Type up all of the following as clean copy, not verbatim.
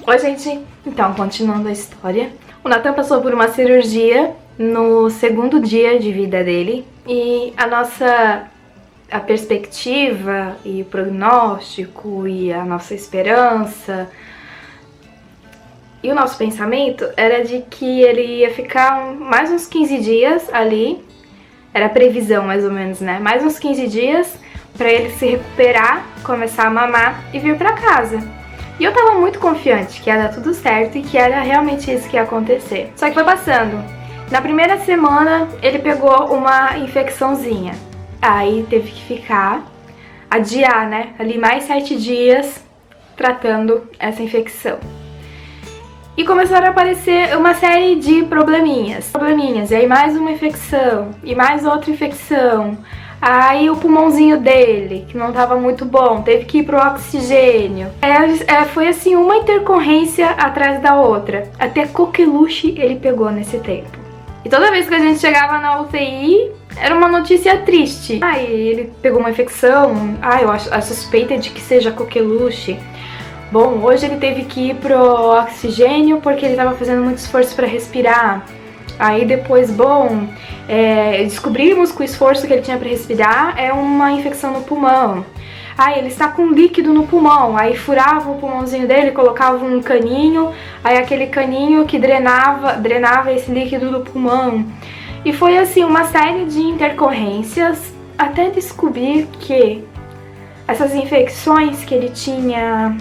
Oi, gente! Então, continuando a história, o Nathan passou por uma cirurgia no segundo dia de vida dele e a perspectiva e o prognóstico e a nossa esperança e o nosso pensamento era de que ele ia ficar mais uns 15 dias ali, era a previsão mais ou menos, né? Mais uns 15 dias pra ele se recuperar, começar a mamar e vir pra casa. E eu tava muito confiante que ia dar tudo certo e que era realmente isso que ia acontecer. Só que foi passando. Na primeira semana ele pegou uma infecçãozinha. Aí teve que adiar, né? Ali mais 7 dias tratando essa infecção. E começaram a aparecer uma série de probleminhas. E aí mais uma infecção, e mais outra infecção. Aí o pulmãozinho dele, que não tava muito bom, teve que ir pro oxigênio. Foi assim, uma intercorrência atrás da outra. Até coqueluche ele pegou nesse tempo. E toda vez que a gente chegava na UTI, era uma notícia triste. Ele pegou uma infecção. Eu acho a suspeita de que seja coqueluche. Bom, hoje ele teve que ir pro oxigênio porque ele tava fazendo muito esforço para respirar. Aí depois, descobrimos que o esforço que ele tinha para respirar é uma infecção no pulmão. Ele está com líquido no pulmão. Aí furava o pulmãozinho dele, colocava um caninho, aí aquele caninho que drenava esse líquido do pulmão. E foi assim, uma série de intercorrências até descobrir que essas infecções que ele tinha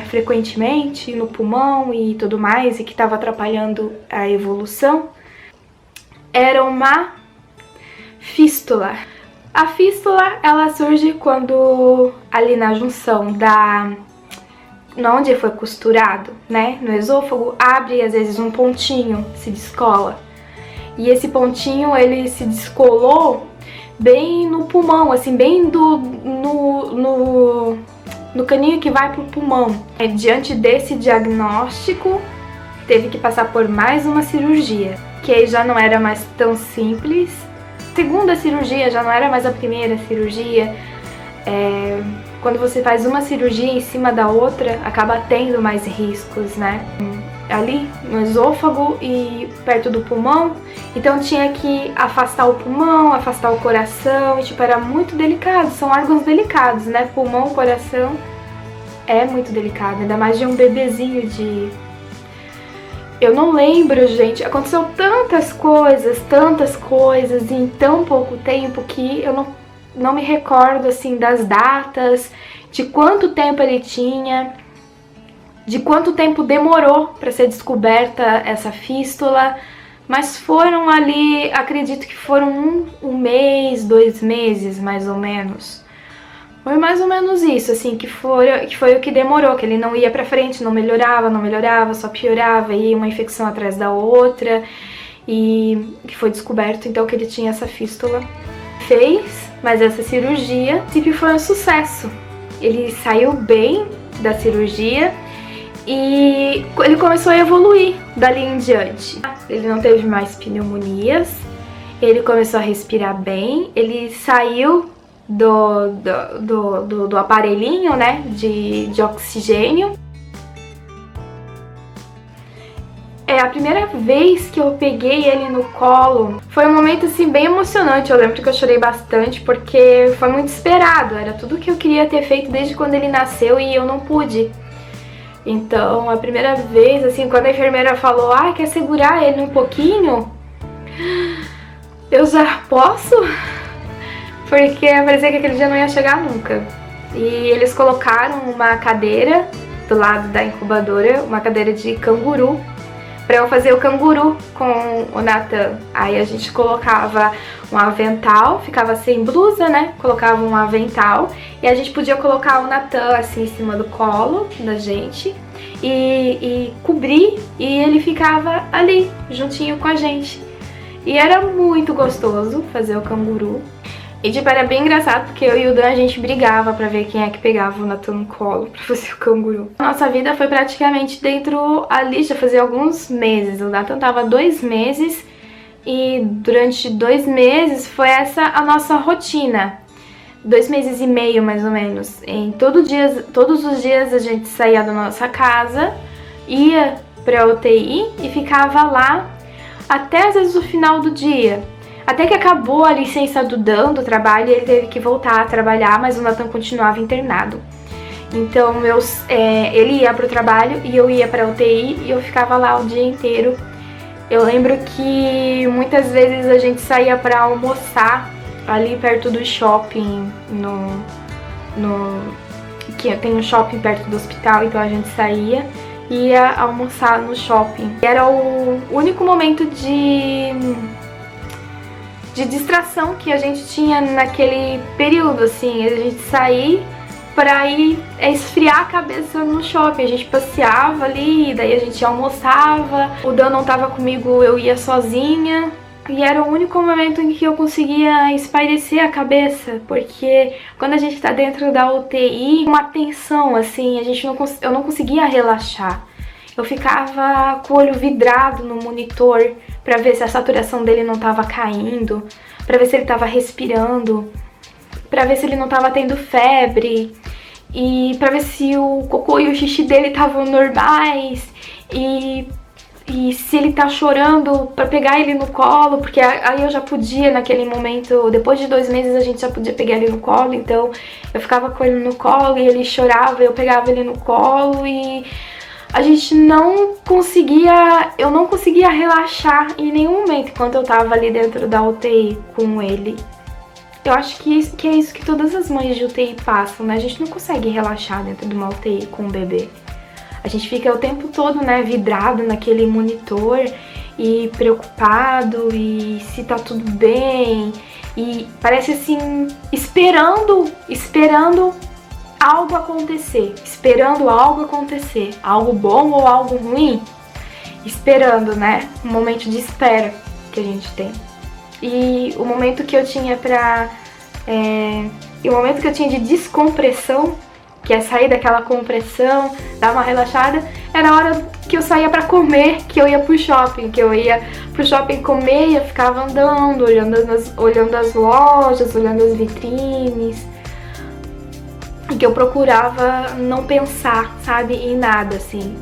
frequentemente no pulmão e tudo mais, e que estava atrapalhando a evolução, era uma fístula. A fístula, ela surge quando ali na junção onde foi costurado, né, no esôfago, abre às vezes um pontinho, se descola. E esse pontinho, ele se descolou bem no pulmão, assim, bem no caninho que vai pro pulmão. Diante desse diagnóstico, teve que passar por mais uma cirurgia, que aí já não era mais tão simples. A segunda cirurgia já não era mais a primeira cirurgia. Quando você faz uma cirurgia em cima da outra, acaba tendo mais riscos, né? Ali no esôfago e perto do pulmão, então tinha que afastar o pulmão, afastar o coração, e era muito delicado, são órgãos delicados, né? Pulmão, coração é muito delicado, ainda mais de um bebezinho de... Eu não lembro, gente, aconteceu tantas coisas em tão pouco tempo que eu não me recordo, assim, das datas, de quanto tempo ele tinha, de quanto tempo demorou para ser descoberta essa fístula, mas foram ali, acredito que foram um mês, 2 meses, mais ou menos. Foi mais ou menos isso, assim, que foi o que demorou, que ele não ia pra frente, não melhorava, só piorava, ia uma infecção atrás da outra, e que foi descoberto, então, que ele tinha essa fístula. Mas essa cirurgia sempre foi um sucesso. Ele saiu bem da cirurgia e ele começou a evoluir dali em diante. Ele não teve mais pneumonias, ele começou a respirar bem, ele saiu do aparelhinho, né, de oxigênio. A primeira vez que eu peguei ele no colo foi um momento, assim, bem emocionante. Eu lembro que eu chorei bastante porque foi muito esperado, era tudo que eu queria ter feito desde quando ele nasceu e eu não pude. Então, a primeira vez, assim, quando a enfermeira falou, quer segurar ele um pouquinho? Eu já posso? Porque parecia que aquele dia não ia chegar nunca. E eles colocaram uma cadeira do lado da incubadora, uma cadeira de canguru, pra eu fazer o canguru com o Nathan. Aí a gente colocava um avental, ficava sem blusa, né? Colocava um avental e a gente podia colocar o Nathan assim em cima do colo da gente e cobrir, e ele ficava ali juntinho com a gente. E era muito gostoso fazer o canguru. E era bem engraçado porque eu e o Dan, a gente brigava pra ver quem é que pegava o Nathan no colo pra fazer o canguru. Nossa vida foi praticamente dentro ali, já fazia alguns meses. O Nathan tava 2 meses e durante 2 meses foi essa a nossa rotina. 2 meses e meio, mais ou menos. Todos os dias a gente saía da nossa casa ia pra UTI e ficava lá até às vezes o final do dia. Até que acabou a licença do Dan, do trabalho, e ele teve que voltar a trabalhar, mas o Nathan continuava internado. Então ele ia pro trabalho e eu ia pra UTI e eu ficava lá o dia inteiro. Eu lembro que muitas vezes a gente saía pra almoçar ali perto do shopping, que tem um shopping perto do hospital, então a gente saía e ia almoçar no shopping. E era o único momento de distração que a gente tinha naquele período, assim, a gente sair pra ir esfriar a cabeça no shopping. A gente passeava ali, daí a gente almoçava, o Dan não tava comigo, eu ia sozinha. E era o único momento em que eu conseguia espairecer a cabeça, porque quando a gente tá dentro da UTI, uma tensão, assim, eu não conseguia relaxar. Eu ficava com o olho vidrado no monitor pra ver se a saturação dele não tava caindo, pra ver se ele tava respirando, pra ver se ele não tava tendo febre, e pra ver se o cocô e o xixi dele estavam normais, e se ele tá chorando, pra pegar ele no colo, porque aí eu já podia naquele momento, depois de 2 meses a gente já podia pegar ele no colo, então eu ficava com ele no colo e ele chorava, eu pegava ele no colo e a gente eu não conseguia relaxar em nenhum momento enquanto eu tava ali dentro da UTI com ele. Eu acho que é isso que todas as mães de UTI passam, né? A gente não consegue relaxar dentro de uma UTI com um bebê. A gente fica o tempo todo, né, vidrado naquele monitor e preocupado e se tá tudo bem. E parece assim, esperando algo acontecer. Esperando algo acontecer. Algo bom ou algo ruim. Esperando, né? Um momento de espera que a gente tem. E o momento que eu tinha o momento que eu tinha de descompressão, que é sair daquela compressão, dar uma relaxada, era a hora que eu saía pra comer, que eu ia pro shopping, comer e eu ficava andando, olhando as lojas, olhando as vitrines, e que eu procurava não pensar, sabe, em nada, assim.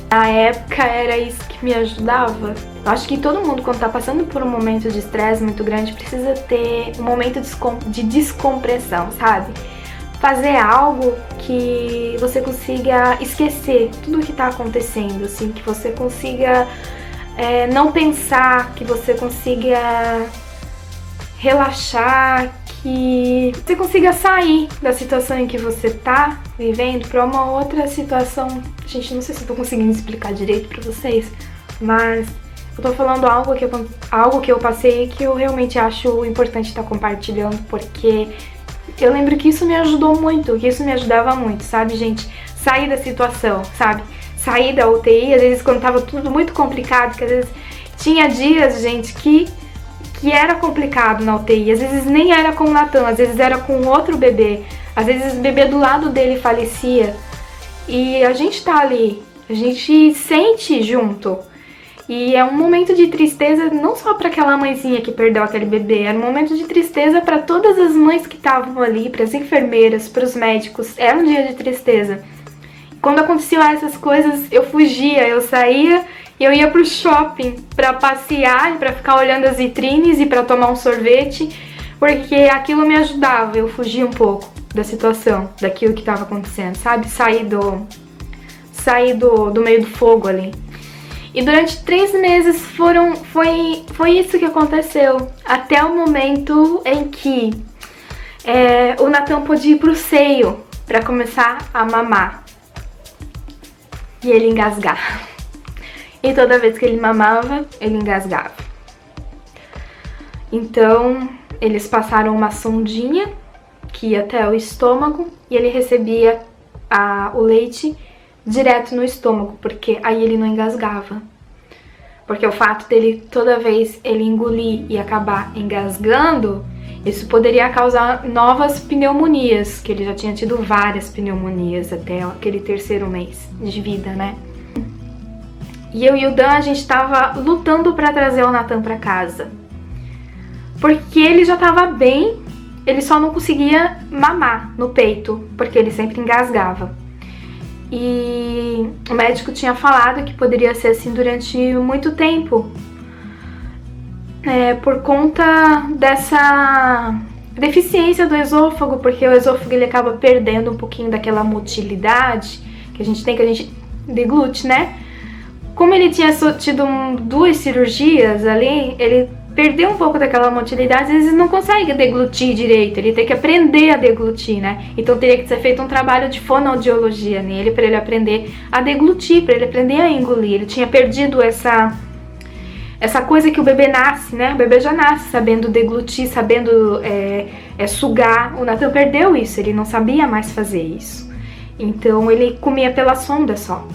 Na época era isso que me ajudava. Eu acho que todo mundo, quando tá passando por um momento de estresse muito grande, precisa ter um momento de descompressão, sabe? Fazer algo que você consiga esquecer tudo o que tá acontecendo, assim, que você consiga não pensar, que você consiga relaxar, que você consiga sair da situação em que você tá vivendo pra uma outra situação. Gente, não sei se eu tô conseguindo explicar direito pra vocês, mas eu tô falando algo que eu passei e que eu realmente acho importante estar compartilhando, porque eu lembro que isso me ajudou muito, que isso me ajudava muito, sabe, gente? Sair da situação, sabe? Sair da UTI, às vezes quando tava tudo muito complicado, que às vezes tinha dias, gente, que era complicado na UTI, às vezes nem era com o Nathan, às vezes era com outro bebê, às vezes o bebê do lado dele falecia, e a gente tá ali, a gente sente junto. E é um momento de tristeza não só para aquela mãezinha que perdeu aquele bebê, era um momento de tristeza para todas as mães que estavam ali, para as enfermeiras, para os médicos. Era um dia de tristeza. Quando aconteciam essas coisas, eu fugia, eu saía e eu ia pro shopping para passear, para ficar olhando as vitrines e para tomar um sorvete, porque aquilo me ajudava, eu fugia um pouco da situação, daquilo que estava acontecendo, sabe? Sair do meio do fogo ali. E durante 3 meses foi isso que aconteceu. Até o momento em que o Nathan pôde ir pro seio para começar a mamar. E ele engasgar. E toda vez que ele mamava, ele engasgava. Então, eles passaram uma sondinha que ia até o estômago e ele recebia o leite direto no estômago, porque aí ele não engasgava. Porque o fato dele toda vez ele engolir e acabar engasgando, isso poderia causar novas pneumonias, que ele já tinha tido várias pneumonias até aquele 3º mês de vida, né? E eu e o Dan, a gente tava lutando pra trazer o Nathan pra casa. Porque ele já tava bem, ele só não conseguia mamar no peito, porque ele sempre engasgava. e o médico tinha falado que poderia ser assim durante muito tempo, por conta dessa deficiência do esôfago, porque o esôfago ele acaba perdendo um pouquinho daquela motilidade que a gente deglute, né? Como ele tinha tido 2 cirurgias ali, ele perdeu um pouco daquela motilidade, às vezes não consegue deglutir direito, ele tem que aprender a deglutir, né? Então teria que ser feito um trabalho de fonoaudiologia nele, para ele aprender a deglutir, para ele aprender a engolir. Ele tinha perdido essa coisa que o bebê nasce, né? O bebê já nasce sabendo deglutir, sabendo sugar. O Nathan perdeu isso, ele não sabia mais fazer isso. Então ele comia pela sonda só.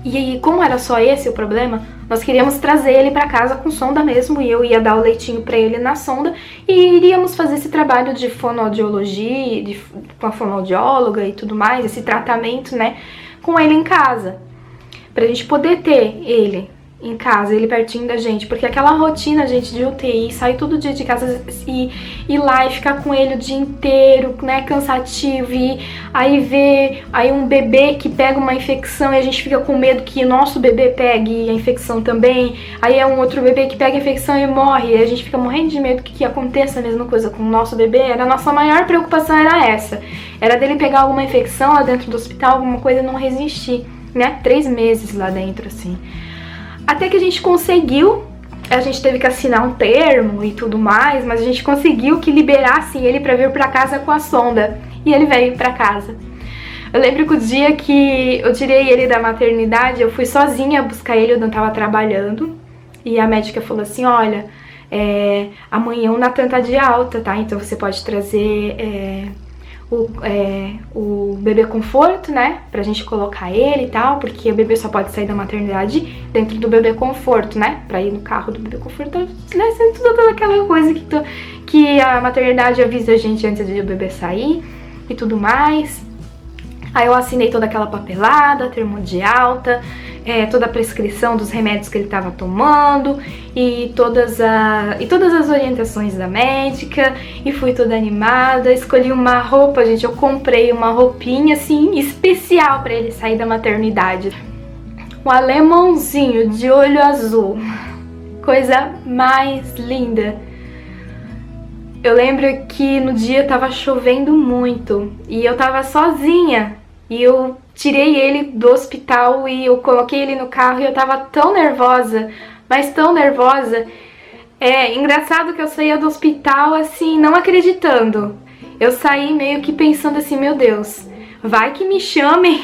E como era só esse o problema, nós queríamos trazer ele para casa com sonda mesmo, e eu ia dar o leitinho para ele na sonda e iríamos fazer esse trabalho de fonoaudiologia, com a fonoaudióloga e tudo mais, esse tratamento, né, com ele em casa, pra gente poder ter ele em casa, ele pertinho da gente, porque aquela rotina, gente, de UTI, sair todo dia de casa e ir lá e ficar com ele o dia inteiro, né, cansativo, e aí ver um bebê que pega uma infecção e a gente fica com medo que nosso bebê pegue a infecção também, aí é um outro bebê que pega a infecção e morre, e a gente fica morrendo de medo que aconteça a mesma coisa com o nosso bebê. A nossa maior preocupação era essa, era dele pegar alguma infecção lá dentro do hospital, alguma coisa, não resistir, né, 3 meses lá dentro, assim. Até que a gente conseguiu, a gente teve que assinar um termo e tudo mais, mas a gente conseguiu que liberassem ele pra vir pra casa com a sonda. E ele veio pra casa. Eu lembro que o dia que eu tirei ele da maternidade, eu fui sozinha buscar ele, eu não tava trabalhando. E a médica falou assim, olha, amanhã o Nathan tá de alta, tá? Então você pode trazer o bebê conforto, né, pra gente colocar ele e tal, porque o bebê só pode sair da maternidade dentro do bebê conforto, né, pra ir no carro do bebê conforto, né, toda aquela coisa que a maternidade avisa a gente antes de o bebê sair e tudo mais. Aí eu assinei toda aquela papelada, termo de alta, toda a prescrição dos remédios que ele estava tomando e todas as orientações da médica, e fui toda animada, escolhi uma roupa, gente, eu comprei uma roupinha assim especial para ele sair da maternidade. Um alemãozinho de olho azul, coisa mais linda. Eu lembro que no dia tava chovendo muito e eu tava sozinha e eu tirei ele do hospital e eu coloquei ele no carro e eu tava tão nervosa, mas tão nervosa. Engraçado que eu saía do hospital assim, não acreditando. Eu saí meio que pensando assim, meu Deus, vai que me chamem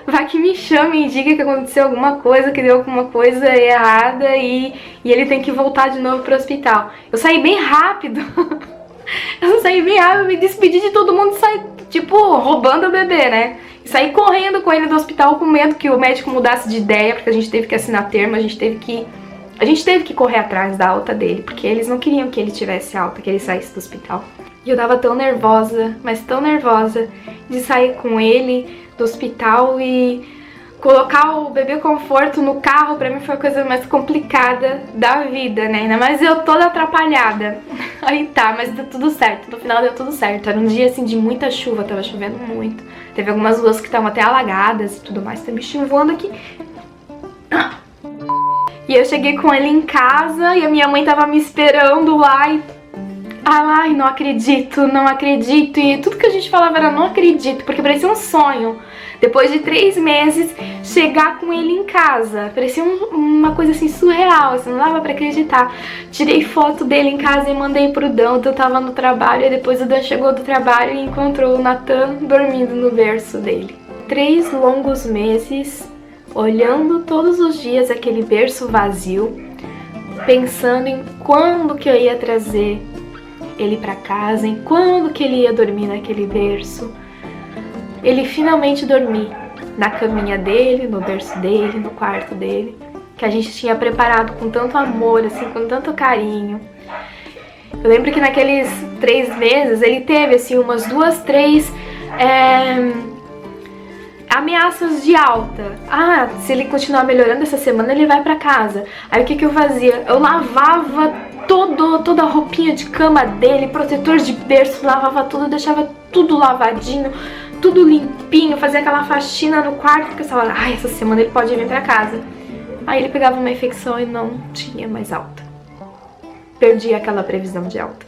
e diga que aconteceu alguma coisa, que deu alguma coisa errada e ele tem que voltar de novo pro hospital. Eu saí bem rápido. Me despedi de todo mundo e saí, tipo, roubando o bebê, né? E saí correndo com ele do hospital com medo que o médico mudasse de ideia, porque a gente teve que assinar termo, a gente teve que correr atrás da alta dele, porque eles não queriam que ele tivesse alta, que ele saísse do hospital. E eu tava tão nervosa, mas tão nervosa, de sair com ele do hospital e colocar o bebê conforto no carro, pra mim foi a coisa mais complicada da vida, né? Ainda mais eu toda atrapalhada. Aí tá, mas deu tudo certo, no final deu tudo certo. Era um dia assim de muita chuva, tava chovendo muito. Teve algumas ruas que estavam até alagadas e tudo mais, tem bichinho voando aqui. E eu cheguei com ele em casa e a minha mãe tava me esperando lá e... Ai, não acredito. E tudo que a gente falava era não acredito, porque parecia um sonho. Depois de 3 meses, chegar com ele em casa. Parecia uma coisa assim surreal, assim, não dava pra acreditar. Tirei foto dele em casa e mandei pro Dan. O Dan tava no trabalho e depois o Dan chegou do trabalho e encontrou o Nathan dormindo no berço dele. 3 longos meses, olhando todos os dias aquele berço vazio, pensando em quando que eu ia trazer ele pra casa, em quando que ele ia dormir naquele berço. Ele finalmente dormiu na caminha dele, no berço dele, no quarto dele, que a gente tinha preparado com tanto amor, assim, com tanto carinho. Eu lembro que naqueles 3 meses ele teve assim umas 2, 3 ameaças de alta. Ah, se ele continuar melhorando essa semana ele vai pra casa. Aí o que eu fazia? Eu lavava toda a roupinha de cama dele, protetor de berço, lavava tudo, deixava tudo lavadinho, tudo limpinho, fazia aquela faxina no quarto, porque eu falava, ai, essa semana ele pode vir pra casa. Aí ele pegava uma infecção e não tinha mais alta. Perdi aquela previsão de alta.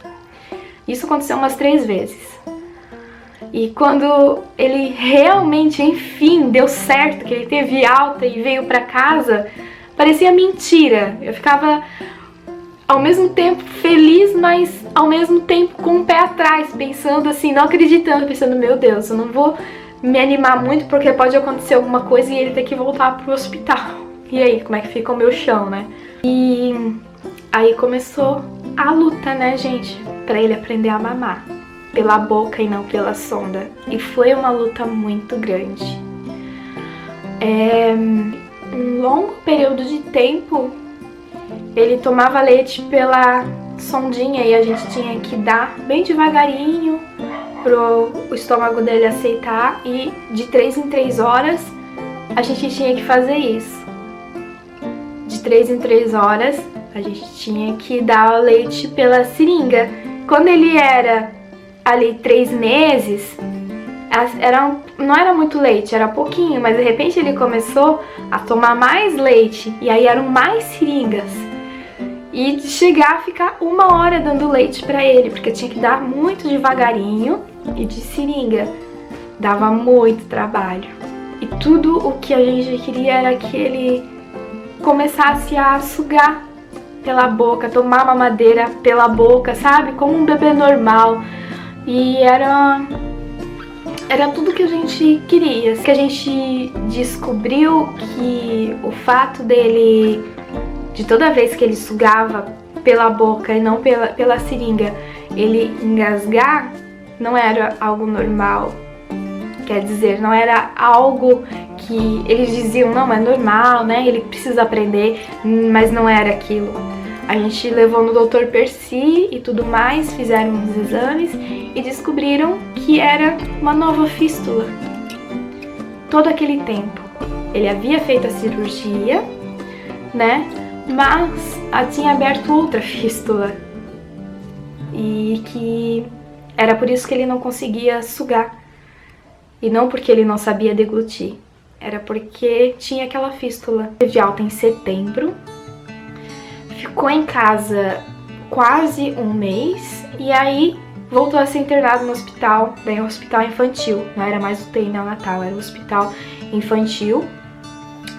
Isso aconteceu umas 3 vezes. E quando ele realmente, enfim, deu certo, que ele teve alta e veio pra casa, parecia mentira. Eu ficava ao mesmo tempo feliz, mas ao mesmo tempo com o pé atrás, pensando assim, não acreditando, pensando, meu Deus, eu não vou me animar muito porque pode acontecer alguma coisa e ele ter que voltar pro hospital. E aí, como é que fica o meu chão, né? E aí começou a luta, né, gente? Pra ele aprender a mamar pela boca e não pela sonda. E foi uma luta muito grande. Um longo período de tempo ele tomava leite pela sondinha e a gente tinha que dar bem devagarinho pro o estômago dele aceitar, e de 3 em 3 horas a gente tinha que fazer isso. De 3 em 3 horas a gente tinha que dar o leite pela seringa. Quando ele era ali 3 meses, não era muito leite, era pouquinho, mas de repente ele começou a tomar mais leite e aí eram mais seringas. E de chegar a ficar 1 hora dando leite pra ele, porque tinha que dar muito devagarinho e de seringa. Dava muito trabalho. E tudo o que a gente queria era que ele começasse a sugar pela boca, tomar mamadeira pela boca, sabe? Como um bebê normal. E era tudo que a gente queria. Que a gente descobriu que o fato dele, de toda vez que ele sugava pela boca e não pela seringa, ele engasgar, não era algo normal. Quer dizer, não era algo que eles diziam, não, é normal, né? Ele precisa aprender, mas não era aquilo. A gente levou no Dr. Percy e tudo mais, fizeram uns exames e descobriram que era uma nova fístula. Todo aquele tempo ele havia feito a cirurgia, né? Mas tinha aberto outra fístula. E que era por isso que ele não conseguia sugar. E não porque ele não sabia deglutir. Era porque tinha aquela fístula. Teve alta em setembro. Ficou em casa quase 1 mês. E aí voltou a ser internado no hospital. Daí o hospital infantil. Não era mais UTI neonatal, era o hospital infantil.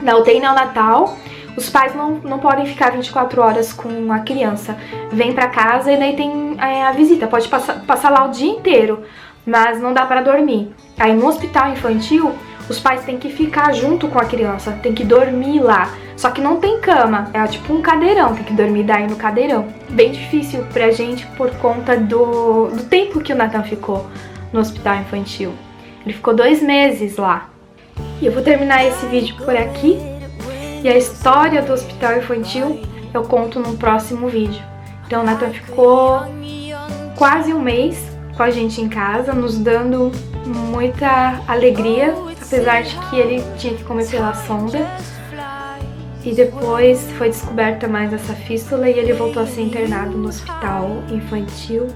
Na UTI neonatal, os pais não podem ficar 24 horas com a criança. Vem pra casa e daí tem a visita. Pode passar lá o dia inteiro, mas não dá pra dormir. Aí no hospital infantil, os pais têm que ficar junto com a criança, tem que dormir lá. Só que não tem cama, é tipo um cadeirão, tem que dormir daí no cadeirão. Bem difícil pra gente por conta do tempo que o Nathan ficou no hospital infantil. Ele ficou 2 meses lá. E eu vou terminar esse vídeo por aqui. E a história do hospital infantil eu conto no próximo vídeo. Então o Nathan ficou quase 1 mês com a gente em casa, nos dando muita alegria, apesar de que ele tinha que comer pela sonda. E depois foi descoberta mais essa fístula e ele voltou a ser internado no hospital infantil.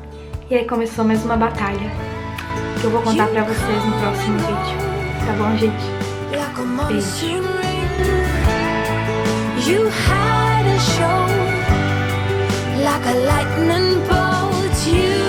E aí começou mais uma batalha, que eu vou contar pra vocês no próximo vídeo. Tá bom, gente? Beijo. You had a show like a lightning bolt. You